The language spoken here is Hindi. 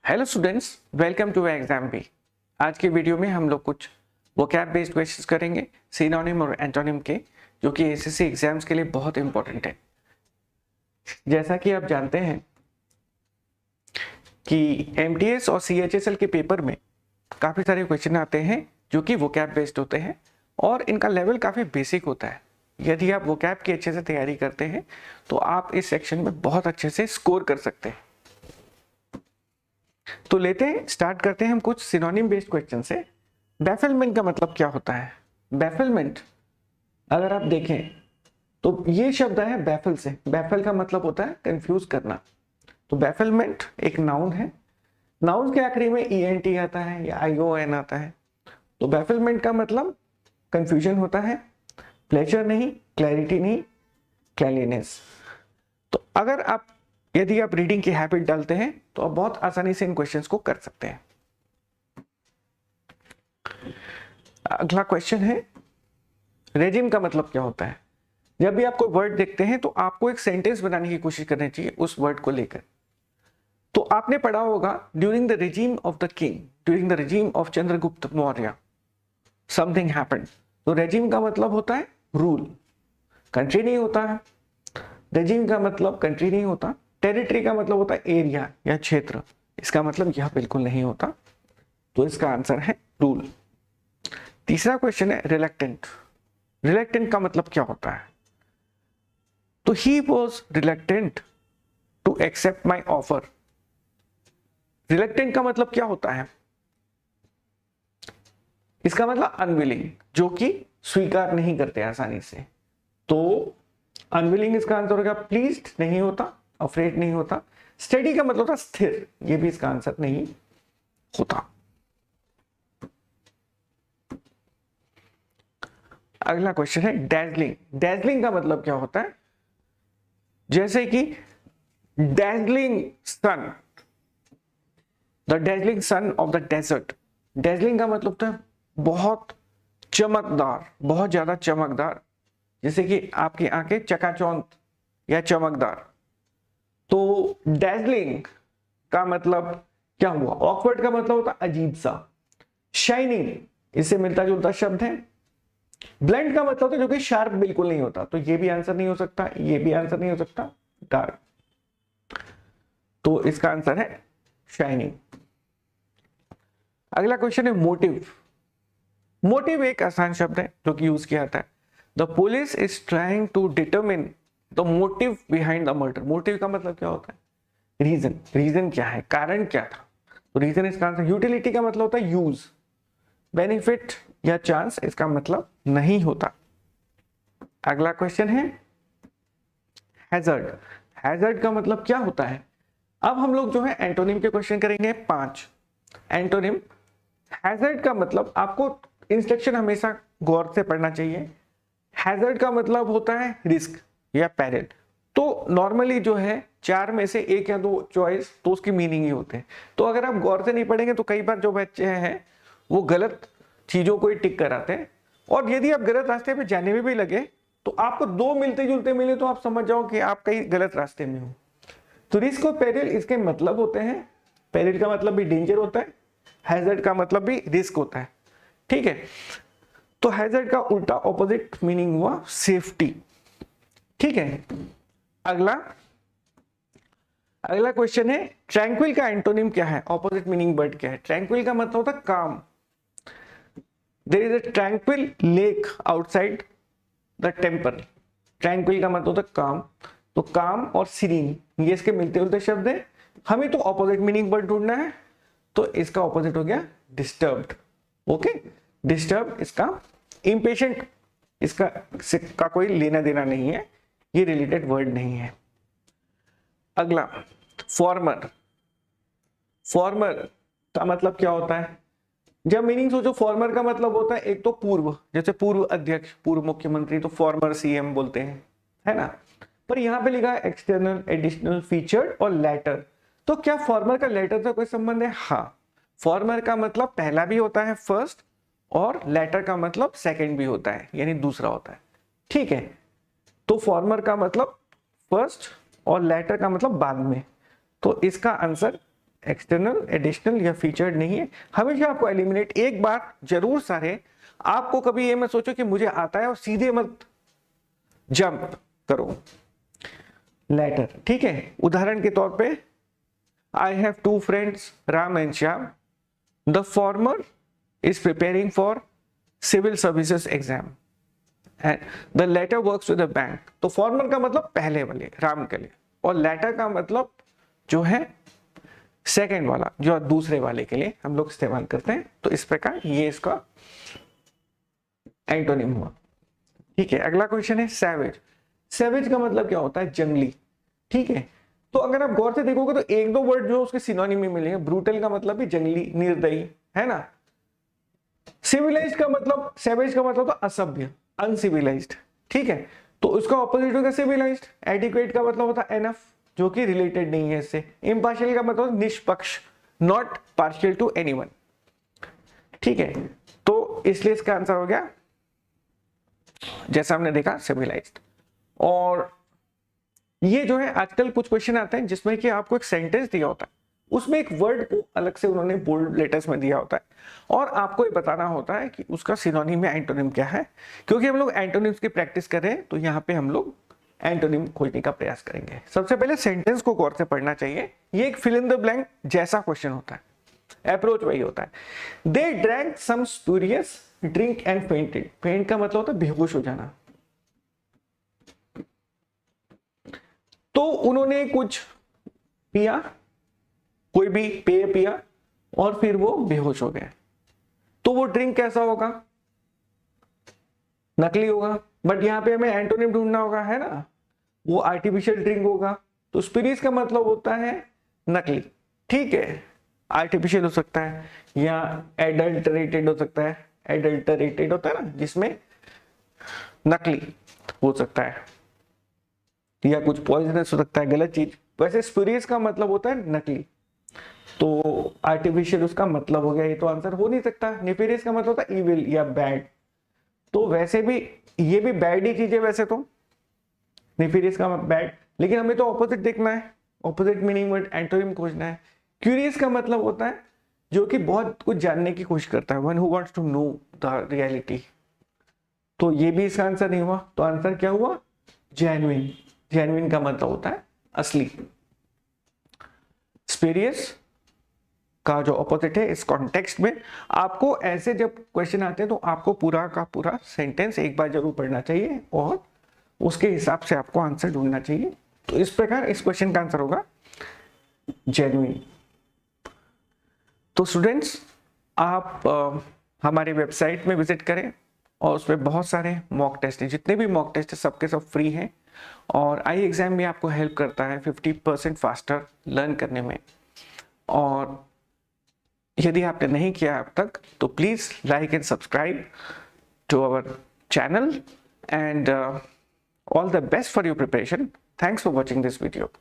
Hello students, welcome to exam B. आज के वीडियो में हम लोग कुछ वोकैब बेस्ड क्वेश्चंस करेंगे सिनोनिम और एंटोनिम के, जो कि एसएससी एग्जाम्स के लिए बहुत इंपॉर्टेंट है। जैसा कि आप जानते हैं कि एमटीएस और सीएचएसएल के पेपर में काफ़ी सारे क्वेश्चन आते हैं जो कि वोकैब बेस्ड होते हैं और इनका लेवल काफ़ी बेसिक होता है। यदि आप वोकैब की अच्छे से तैयारी करते हैं तो आप इस सेक्शन में बहुत अच्छे से स्कोर कर सकते हैं। तो लेते हैं, स्टार्ट करते हैं हम कुछ सिनोनिम बेस्ड क्वेश्चन से। बैफलमेंट का मतलब क्या होता है? बैफलमेंट अगर आप देखें तो ये शब्द है बैफल से। बैफल का मतलब होता है कंफ्यूज करना। तो बैफलमेंट एक नाउन है। नाउन के आखिरी में ईएनटी आता है या आईओएन आता है। तो बैफलमेंट का मतलब कंफ्यूजन होता है, प्लेजर नहीं, क्लैरिटी नहीं, क्लैलीनेस। तो यदि आप रीडिंग की हैबिट डालते हैं तो आप बहुत आसानी से इन क्वेश्चंस को कर सकते हैं। अगला क्वेश्चन है, रेजिम का मतलब क्या होता है? जब भी आप कोई वर्ड देखते हैं तो आपको एक सेंटेंस बनाने की कोशिश करनी चाहिए उस वर्ड को लेकर। तो आपने पढ़ा होगा during the regime of the king, during the regime of Chandragupta Maurya something happened. तो रेजिम का मतलब होता है रूल, कंट्री नहीं होता है। रेजिम का मतलब कंट्री नहीं होता। टेरिटरी का मतलब होता है एरिया या क्षेत्र, इसका मतलब यह बिल्कुल नहीं होता। तो इसका आंसर है रूल। तीसरा क्वेश्चन है रिलक्टेंट। रिलक्टेंट का मतलब क्या होता है? तो he was reluctant to accept my offer. Reluctant का मतलब क्या होता है? इसका मतलब अनविलिंग, जो कि स्वीकार नहीं करते आसानी से। तो अनविलिंग इसका आंसर होगा। प्लीज्ड नहीं होता, अफ्रेड नहीं होता। स्टेडी का मतलब होता स्थिर, ये भी इसका आंसर नहीं होता। अगला क्वेश्चन है डैजलिंग। डैजलिंग का मतलब क्या होता है? जैसे कि dazzling sun, the dazzling sun of the desert. Dazzling का मतलब होता है बहुत चमकदार, बहुत ज्यादा चमकदार, जैसे कि आपकी आंखें चकाचौंध या चमकदार। तो डैजलिंग का मतलब क्या हुआ? ऑकवर्ड का मतलब होता है अजीब सा। शाइनिंग इससे मिलता जुलता शब्द है। ब्लेंड का मतलब होता है जो कि शार्प बिल्कुल नहीं होता। तो ये भी आंसर नहीं हो सकता, ये भी आंसर नहीं हो सकता। डार्क। तो इसका आंसर है शाइनिंग। अगला क्वेश्चन है मोटिव। मोटिव एक आसान शब्द है जो कि यूज किया जाता है। The police is trying to determine the motive behind the murder. Motive का मतलब क्या होता है? रीजन। रीजन क्या है, कारण क्या था? तो रीजन इसका आंसर। यूटिलिटी का मतलब होता है यूज। बेनिफिट या चांस इसका मतलब नहीं होता। अगला क्वेश्चन है हैजर्ड। हैजर्ड का मतलब क्या होता है? अब हम लोग जो है एंटोनिम के क्वेश्चन करेंगे 5 एंटोनिम। हैजर्ड का मतलब आपको इंस्ट्रक्शन हमेशा गौर से पढ़ना चाहिए। हैजर्ड का मतलब होता है रिस्क या पेरिल। तो नॉर्मली जो है 4 में से 1 या 2 चॉइस तो उसकी मीनिंग ही होते हैं। तो अगर आप गौर से नहीं पढ़ेंगे तो कई बार जो बच्चे हैं वो गलत चीजों को ही टिक कराते हैं। और यदि आप गलत रास्ते पे जाने में भी लगे तो आपको 2 मिलते जुलते मिले तो आप समझ जाओ कि आप कहीं गलत रास्ते में हो। तो रिस्क और पेरिल इसके मतलब होते हैं। पेरिल का मतलब भी डेंजर होता है, हैजर्ड का मतलब भी रिस्क होता है। ठीक है, तो हैजर्ड का उल्टा ऑपोजिट मीनिंग हुआ सेफ्टी। ठीक है, अगला क्वेश्चन है ट्रैंक्विल का एंटोनिम क्या है? ऑपोजिट मीनिंग वर्ड क्या है? ट्रैंक्विल का मतलब होता है काम। There is a tranquil lake outside the temple. Tranquil का मतलब होता है काम। तो काम और सीरीन ये इसके मिलते जुलते शब्द है। हमें तो ऑपोजिट मीनिंग वर्ड ढूंढना है। तो इसका ऑपोजिट हो गया डिस्टर्ब्ड। ओके, डिस्टर्ब इसका इम्पेशेंट, इसका कोई लेना देना नहीं है, ये रिलेटेड वर्ड नहीं है। अगला फॉर्मर। फॉर्मर का मतलब क्या होता है? जब मीनिंग सोचो, फॉर्मर का मतलब होता है एक तो पूर्व, जैसे पूर्व अध्यक्ष, पूर्व मुख्यमंत्री, तो फॉर्मर सीएम बोलते हैं, है ना। पर यहां पे लिखा है एक्सटर्नल, एडिशनल, फीचर्ड और लेटर। तो क्या फॉर्मर का लेटर से कोई संबंध है? हाँ, फॉर्मर का मतलब पहला भी होता है फर्स्ट, और लेटर का मतलब सेकंड भी होता है, यानी दूसरा होता है। ठीक है, तो फॉर्मर का मतलब फर्स्ट और लेटर का मतलब बाद में। तो इसका आंसर एक्सटर्नल, एडिशनल या फीचर्ड नहीं है। हमेशा आपको एलिमिनेट एक बार जरूर सारे, आपको कभी ये मत सोचो कि मुझे आता है और सीधे मत जंप करो। लेटर, ठीक है। उदाहरण के तौर पे I have 2 friends Ram and Shyam, the former is preparing for civil services exam and the latter works with the bank. तो फॉर्मर का मतलब पहले वाले राम के लिए, और लेटर का मतलब जो है सेकेंड वाला, जो दूसरे वाले के लिए हम लोग इस्तेमाल करते हैं। तो इस प्रकार ये इसका एंटोनिम हुआ, ठीक है। अगला क्वेश्चन है सैवेज। सैवेज का मतलब क्या होता है? जंगली, ठीक है। तो अगर आप गौर से देखोगे तो एक दो वर्ड जो उसके सिनोनिम में मिलेंगे। ब्रूटल का मतलब भी जंगली, निर्दयी, है ना। सिविलाइज्ड का मतलब, सैवेज का मतलब तो असभ्य, अनसिविलाइज्ड, ठीक है। तो उसका ऑपोजिट होगा सिविलाइज्ड। एडिक्वेट का मतलब होता है एनफ, जो कि रिलेटेड नहीं है इससे। इम्पार्शियल का मतलब निष्पक्ष, नॉट पार्शियल टू एनीवन, ठीक है। तो इसलिए इसका आंसर हो गया, जैसा हमने देखा, सिविलाइज्ड। और ये जो है आजकल कुछ क्वेश्चन आते हैं जिसमें कि आपको एक सेंटेंस दिया होता है, उसमें एक वर्ड को अलग से उन्होंने बोल्ड लेटर्स में दिया होता है, और आपको ये बताना होता है कि उसका सिनोनिम या एंटोनिम क्या है। क्योंकि हम लोग एंटोनिम्स की प्रैक्टिस कर रहे हैं, तो यहाँ पे हम लोग एंटोनिम खोजने का प्रयास करेंगे। सबसे पहले सेंटेंस को गौर से पढ़ना चाहिए। ये एक फिल इन द ब्लैंक जैसा क्वेश्चन होता है, अप्रोच वही होता है। They drank some spurious drink and fainted. Faint का मतलब होता है बेहोश हो जाना। तो उन्होंने कुछ पिया, कोई भी पेय पिया, और फिर वो बेहोश हो गए। तो वो ड्रिंक कैसा होगा? नकली होगा। बट यहां पे हमें एंटोनिम ढूंढना होगा, है ना। वो आर्टिफिशियल ड्रिंक होगा। तो स्पिरिट्स का मतलब होता है नकली, ठीक है। आर्टिफिशियल हो सकता है या एडल्टरेटेड हो सकता है। एडल्टरेटेड होता है ना, जिसमें नकली हो सकता है, या कुछ पॉइजनस हो सकता है, गलत चीज। वैसे स्पिरिट्स का मतलब होता है नकली, तो आर्टिफिशियल उसका मतलब हो गया। ये तो आंसर हो नहीं सकता। नेफेरियस का मतलब होता है इविल या बैड। तो वैसे भी ये भी बैड ही चीज है वैसे तो, नेफेरियस का बैड। लेकिन हमें तो ऑपोजिट देखना है, ऑपोजिट मीनिंग वर्ड एंटोनिम खोजना है। क्यूरियस का मतलब होता है जो कि बहुत कुछ जानने की कोशिश करता है, one who wants to know the reality. तो ये भी इसका आंसर नहीं हुआ। तो आंसर क्या हुआ? जेन्युइन। जेन्युइन का मतलब होता है असली। स्पेरियस का जो ऑपोजिट है इस कॉन्टेक्स्ट में, आपको ऐसे जब क्वेश्चन आते हैं तो आपको पूरा का पूरा सेंटेंस एक बार जरूर पढ़ना चाहिए और उसके हिसाब से आपको आंसर ढूंढना चाहिए। तो इस प्रकार इस क्वेश्चन का आंसर होगा जेन्युइन। तो स्टूडेंट्स, आप हमारे वेबसाइट में विजिट करें, और उसमें बहुत सारे मॉक टेस्ट हैं। जितने भी मॉक टेस्ट हैं सबके सब फ्री हैं, और आई एग्जाम भी आपको हेल्प करता है 50% फास्टर लर्न करने में। और यदि आपने नहीं किया अब तक तो please like and subscribe to our channel, and all the best for your preparation. Thanks for watching this video.